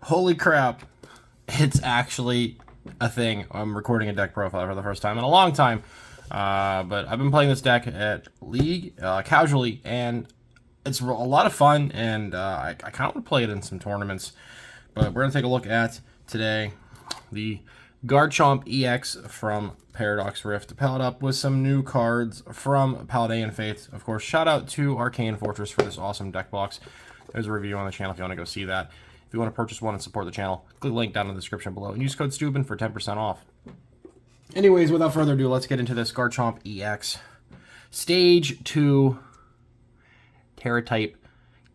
Holy crap, it's actually a thing. I'm recording a deck profile for the first time in a long time, but I've been playing this deck at League casually, and it's a lot of fun, and I kind of want to play it in some tournaments. But we're going to take a look at today the Garchomp EX from Paradox Rift, paired up with some new cards from Paldean Faith. Of course, shout out to Arcane Fortress for this awesome deck box. There's a review on the channel if you want to go see that. If you want to purchase one and support the channel, click the link down in the description below and use code STUBIN for 10% off. Anyways, without further ado, let's get into this Garchomp EX. Stage 2 Terra type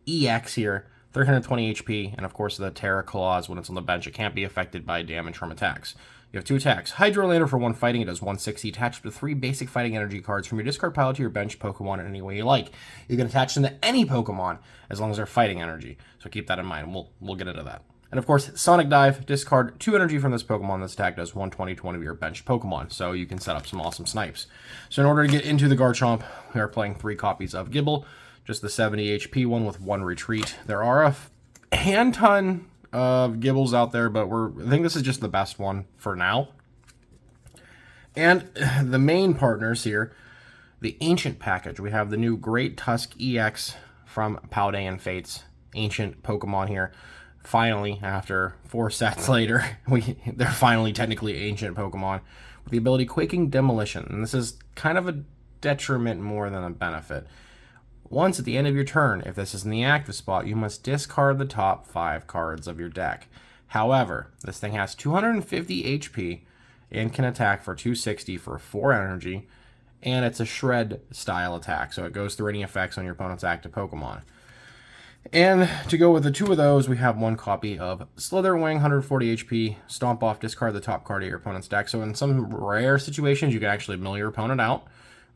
EX here. 320 HP, and of course the Terra Claws, when it's on the bench, it can't be affected by damage from attacks. You have 2 attacks. Hydrolander for 1 fighting, it does 160, attached to 3 basic fighting energy cards from your discard pile to your bench Pokemon in any way you like. You can attach them to any Pokemon as long as they're fighting energy, so keep that in mind. We'll get into that. And of course, Sonic Dive, discard 2 energy from this Pokemon. This attack does 120 to one of your bench Pokemon, so you can set up some awesome snipes. So in order to get into the Garchomp, we are playing 3 copies of Gible, just the 70 HP one with 1 retreat. There are a hand ton of Gibles out there, but I think this is just the best one for now. And the main partners here, the Ancient package. We have the new Great Tusk EX from Paldean Fate's Ancient Pokemon here. Finally, after 4 sets later, they're finally technically Ancient Pokemon with the ability Quaking Demolition. And this is kind of a detriment more than a benefit. Once at the end of your turn, if this is in the active spot, you must discard the top 5 cards of your deck. However, this thing has 250 HP and can attack for 260 for 4 energy, and it's a shred style attack, so it goes through any effects on your opponent's active Pokemon. And to go with the 2 of those, we have 1 copy of Slither Wing, 140 HP, Stomp Off, discard the top card of your opponent's deck. So in some rare situations, you can actually mill your opponent out,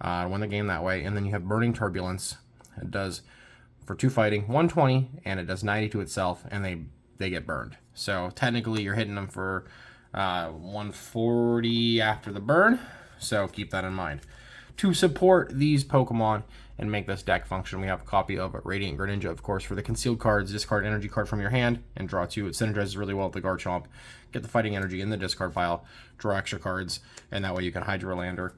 win the game that way. And then you have Burning Turbulence. It does, for 2 fighting, 120, and it does 90 to itself, and they get burned. So technically, you're hitting them for 140 after the burn, so keep that in mind. To support these Pokemon and make this deck function, we have a copy of Radiant Greninja, of course, for the concealed cards. Discard energy card from your hand and draw 2. It synergizes really well with the Garchomp. Get the fighting energy in the discard pile, draw extra cards, and that way you can Hydrolander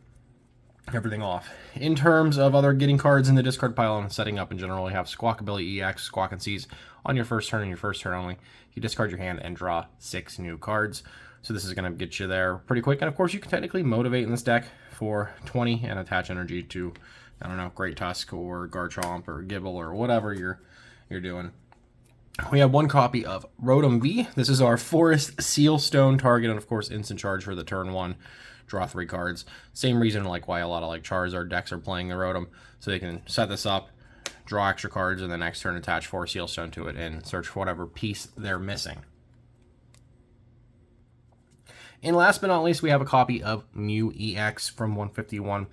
everything off. In terms of other getting cards in the discard pile and setting up in general, you have Squawkabilly EX, Squawk and Seize on your first turn and your first turn only. You discard your hand and draw 6 new cards. So this is going to get you there pretty quick. And of course, you can technically motivate in this deck for 20 and attach energy to, I don't know, Great Tusk or Garchomp or Gible or whatever you're doing. We have 1 copy of Rotom V. This is our Forest Sealstone target, and of course, instant charge for the turn 1. Draw 3 cards. Same reason like why a lot of like Charizard decks are playing the Rotom, so they can set this up, draw extra cards, and the next turn attach 4 Sealstone to it and search for whatever piece they're missing. And last but not least, we have a copy of MEW EX from 151.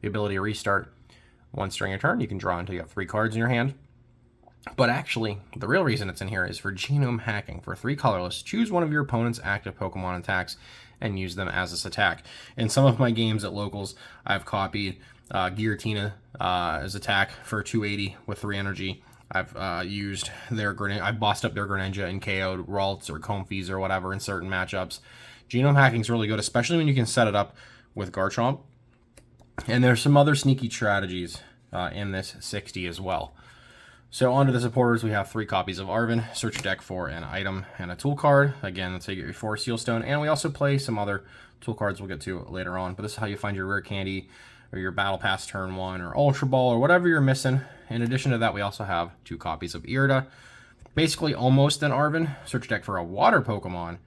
The ability to restart once during your turn. You can draw until you have 3 cards in your hand. But actually, the real reason it's in here is for genome hacking. For 3 colorless, choose one of your opponent's active Pokemon attacks and use them as this attack. In some of my games at locals, I've copied Giratina as attack for 280 with 3 energy. I've used their Greninja. I've bossed up their Greninja and KO'd Ralts or Comfeys or whatever in certain matchups. Genome hacking is really good, especially when you can set it up with Garchomp. And there's some other sneaky strategies in this 60 as well. So onto the supporters, we have 3 copies of Arven. Search your deck for an item and a tool card. Again, that's how you get your 4 Sealstone. And we also play some other tool cards we'll get to later on. But this is how you find your Rare Candy or your Battle Pass turn 1 or Ultra Ball or whatever you're missing. In addition to that, we also have 2 copies of Irida. Basically almost an Arven. Search your deck for a water Pokemon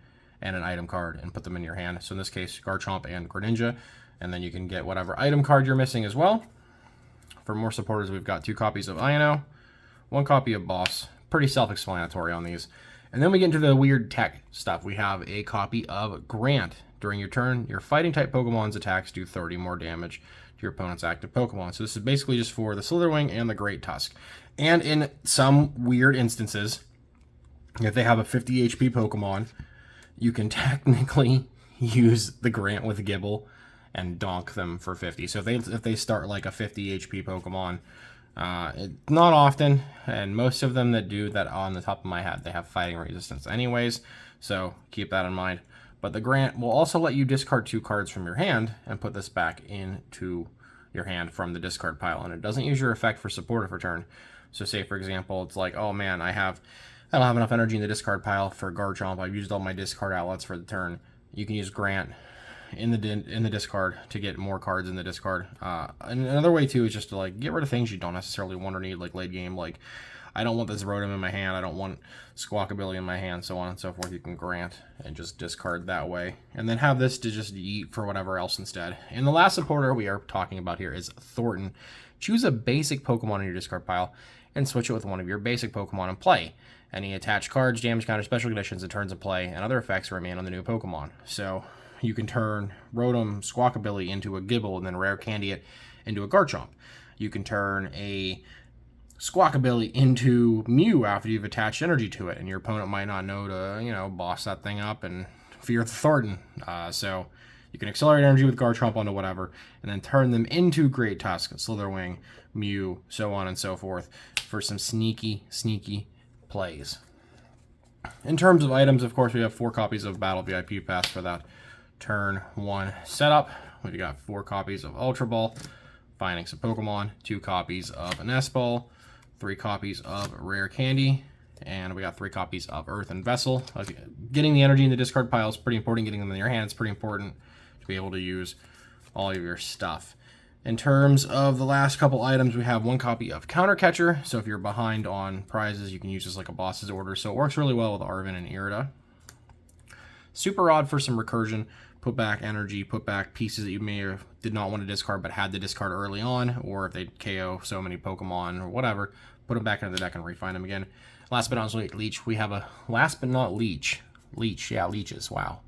and an item card and put them in your hand. So in this case, Garchomp and Greninja. And then you can get whatever item card you're missing as well. For more supporters, we've got 2 copies of Iono, 1 copy of Boss. Pretty self-explanatory on these. And then we get into the weird tech stuff. We have a copy of Grant. During your turn, your fighting type Pokemon's attacks do 30 more damage to your opponent's active Pokemon. So this is basically just for the Slither Wing and the Great Tusk. And in some weird instances, if they have a 50 HP Pokemon, you can technically use the Grant with Gible and donk them for 50. So if they start like a 50 HP Pokemon, Not often, and most of them that do that on the top of my head, they have fighting resistance anyways, so keep that in mind. But the Grant will also let you discard 2 cards from your hand and put this back into your hand from the discard pile, and it doesn't use your effect for supportive return. So say, for example, it's like, oh man, I don't have enough energy in the discard pile for Garchomp. I've used all my discard outlets for the turn. You can use Grant in the discard to get more cards in the discard. And another way too is just to like get rid of things you don't necessarily want or need, like late game. Like, I don't want this Rotom in my hand, I don't want Squawkabilly in my hand, so on and so forth. You can Grant and just discard that way, and then have this to just eat for whatever else instead. And the last supporter we are talking about here is Thorton. Choose a basic Pokemon in your discard pile and switch it with one of your basic Pokemon in play. Any attached cards, damage counter, special conditions, and turns of play, and other effects remain on the new Pokemon. So you can turn Rotom Squawkabilly into a Gible and then Rare Candy it into a Garchomp. You can turn a Squawkabilly into Mew after you've attached energy to it, and your opponent might not know to, boss that thing up and fear the Thorton. So you can accelerate energy with Garchomp onto whatever, and then turn them into Great Tusk, Slither Wing, Mew, so on and so forth, for some sneaky plays. In terms of items, of course, we have 4 copies of Battle VIP Pass for that turn 1 setup. We've got 4 copies of Ultra Ball, finding some Pokemon, 2 copies of Nest Ball, 3 copies of Rare Candy, and we got 3 copies of Earthen Vessel. Getting the energy in the discard pile is pretty important. Getting them in your hand is pretty important to be able to use all of your stuff. In terms of the last couple items, we have 1 copy of Counter Catcher. So if you're behind on prizes, you can use this like a boss's order. So it works really well with Arven and Irida. Super Rod for some recursion. Put back energy, put back pieces that you may have did not want to discard but had to discard early on, or if they KO so many Pokemon or whatever, put them back into the deck and refine them again. Last but not least, Leech. We have a Leeches. Wow.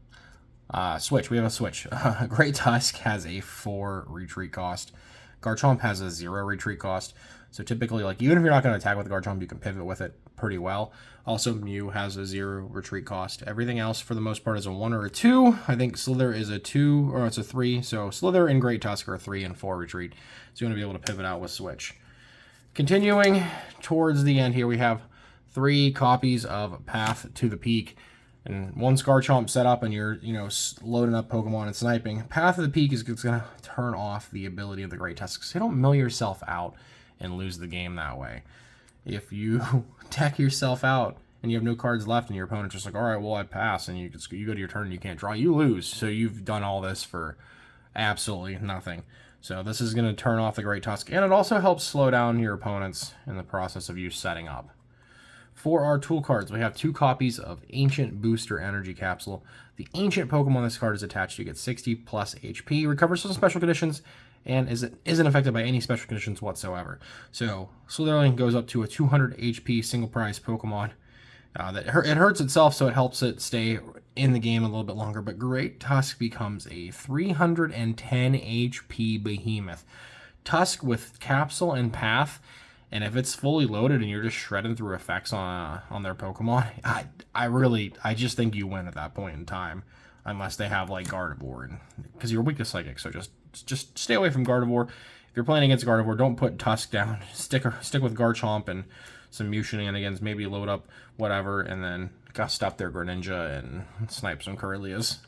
Switch. We have a Switch. Great Tusk has a 4 retreat cost. Garchomp has a 0 retreat cost. So typically, like, even if you're not going to attack with Garchomp, you can pivot with it pretty well. Also, Mew has a 0 retreat cost. Everything else, for the most part, is a 1 or a 2. I think Slither is a 2, or it's a 3. So Slither and Great Tusk are 3 and 4 retreat. So you want to be able to pivot out with Switch. Continuing towards the end here, we have 3 copies of Path to the Peak. And once Garchomp set up and you're, loading up Pokemon and sniping, Path of the Peak is going to turn off the ability of the Great Tusk. So you don't mill yourself out and lose the game that way. If you deck yourself out and you have no cards left and your opponent's just like, all right, well, I pass, and you go to your turn and you can't draw, you lose. So you've done all this for absolutely nothing. So this is going to turn off the Great Tusk, and it also helps slow down your opponents in the process of you setting up. For our tool cards, we have 2 copies of Ancient Booster Energy Capsule. The Ancient Pokemon this card is attached to get 60 plus HP, recovers from special conditions, and isn't affected by any special conditions whatsoever. So Slitherling goes up to a 200 HP single prize Pokemon. It hurts itself, so it helps it stay in the game a little bit longer. But Great Tusk becomes a 310 HP behemoth. Tusk with Capsule and Path, and if it's fully loaded and you're just shredding through effects on their Pokemon, I just think you win at that point in time, unless they have like Gardevoir, because you're weak to Psychic. So just stay away from Gardevoir. If you're playing against Gardevoir, don't put Tusk down. Stick with Garchomp and some Mew shenanigans. Maybe load up whatever, and then gust up their Greninja and snipe some Corellias.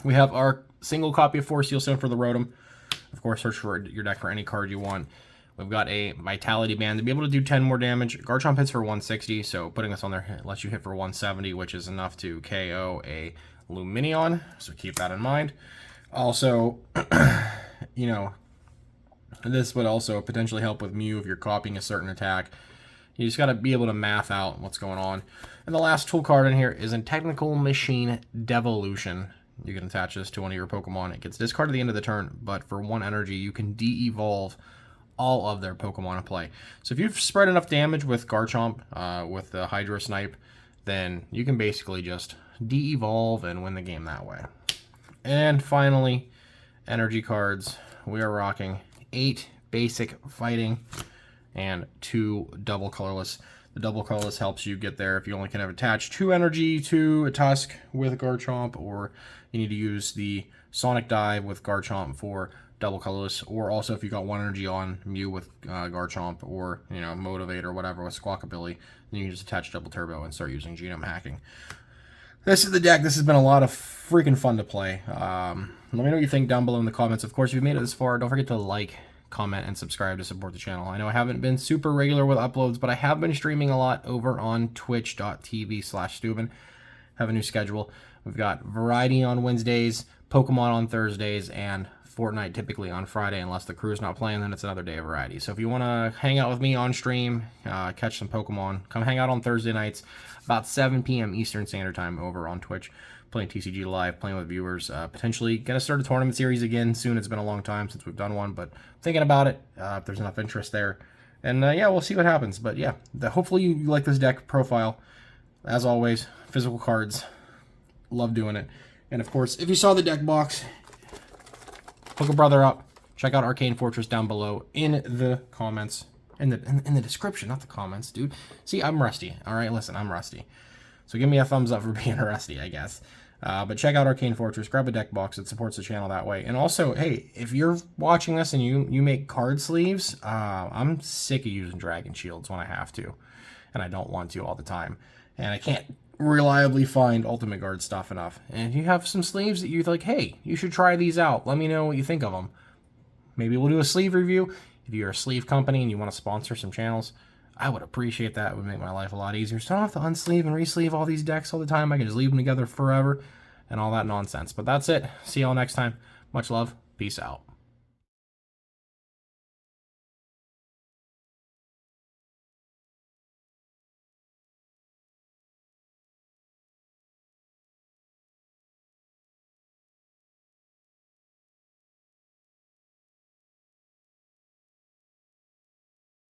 We have our single copy of Force Seal Stone for the Rotom. Of course, search for your deck for any card you want. We've got a Vitality Band to be able to do 10 more damage. Garchomp hits for 160, so putting this on there lets you hit for 170, which is enough to KO a Lumineon, so keep that in mind. Also, this would also potentially help with Mew if you're copying a certain attack. You just got to be able to math out what's going on. And the last tool card in here is in Technical Machine Devolution. You can attach this to one of your Pokemon. It gets discarded at the end of the turn, but for 1 energy, you can de-evolve all of their Pokemon in play. So if you've spread enough damage with Garchomp, with the Hydro Snipe, then you can basically just de-evolve and win the game that way. And finally, energy cards. We are rocking 8 basic fighting and 2 double colorless. The double colorless helps you get there if you only can have attached 2 energy to a Tusk with Garchomp, or you need to use the Sonic Dive with Garchomp for double colorless, or also if you got one energy on Mew with Garchomp, or Motivate or whatever with Squawkabilly, then you can just attach double turbo and start using genome hacking. This is the deck. This has been a lot of freaking fun to play. Let me know what you think down below in the comments. Of course, if you've made it this far, don't forget to like, comment, and subscribe to support the channel. I know I haven't been super regular with uploads, but I have been streaming a lot over on twitch.tv/Steuben. Have a new schedule. We've got Variety on Wednesdays, Pokemon on Thursdays, and Fortnite typically on Friday. Unless the crew's not playing, then it's another day of Variety. So if you want to hang out with me on stream, catch some Pokemon, come hang out on Thursday nights about 7 p.m. Eastern Standard Time over on Twitch, playing TCG live, playing with viewers. Potentially going to start a tournament series again soon. It's been a long time since we've done one, but thinking about it, if there's enough interest there. And yeah, we'll see what happens. But yeah, hopefully you like this deck profile. As always, physical cards. Love doing it. And of course, if you saw the deck box, hook a brother up. Check out Arcane Fortress down below in the comments. In the description, not the comments, dude. See, I'm rusty. All right, listen, I'm rusty. So give me a thumbs up for being rusty, I guess. But check out Arcane Fortress. Grab a deck box. It supports the channel that way. And also, hey, if you're watching this and you make card sleeves, I'm sick of using Dragon Shields when I have to. And I don't want to all the time. And I can't reliably find Ultimate Guard stuff enough. And if you have some sleeves that you're like, hey, you should try these out. Let me know what you think of them. Maybe we'll do a sleeve review. If you're a sleeve company and you want to sponsor some channels, I would appreciate that. It would make my life a lot easier. So I don't have to unsleeve and resleeve all these decks all the time. I can just leave them together forever and all that nonsense. But that's it. See y'all next time. Much love. Peace out.